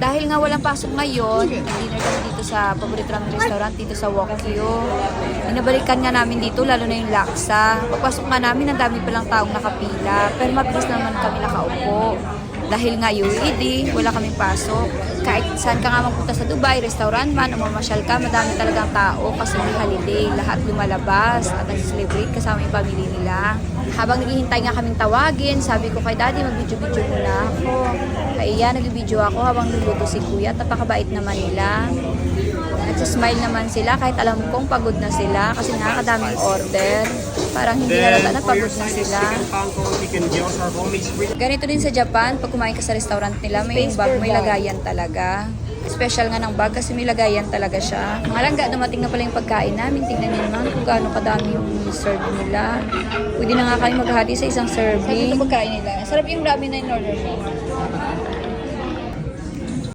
Dahil nga walang pasok ngayon, dinner kami dito sa paborito namin restaurant, dito sa Wokyo. Inabalikan nga namin dito, lalo na yung laksa. Pagpasok nga namin, ang dami palang taong nakapila. Pero mabilis naman kami nakaupo. Dahil nga UAD, wala kaming pasok. Kahit saan ka nga magpunta sa Dubai, restaurant man, o mamasyal ka, madami talagang tao kasi may holiday. Lahat lumalabas at nag-celebrate kasama yung pamilya nila. Habang naghihintay nga kaming tawagin, sabi ko kay Daddy, mag-video-video muna ako. Kaya nag-video ako habang niluluto si Kuya. Napakabait naman nila. Nagsasmile naman sila kahit alam kong pagod na sila kasi nakakadaming order. Parang hindi halata na pagod na sila. Ganito din sa Japan, pag kumain ka sa restaurant nila, may bag, may lagayan talaga. Special nga ng bag kasi may lagayan talaga siya. Mga langga, dumating na pala yung pagkain namin. Tingnan niyo naman kung gaano kadami yung serve nila. Pwede na nga kayo maghati sa isang serving. Sabi ito pagkain nila. Sarap yung ramen na in-order mo.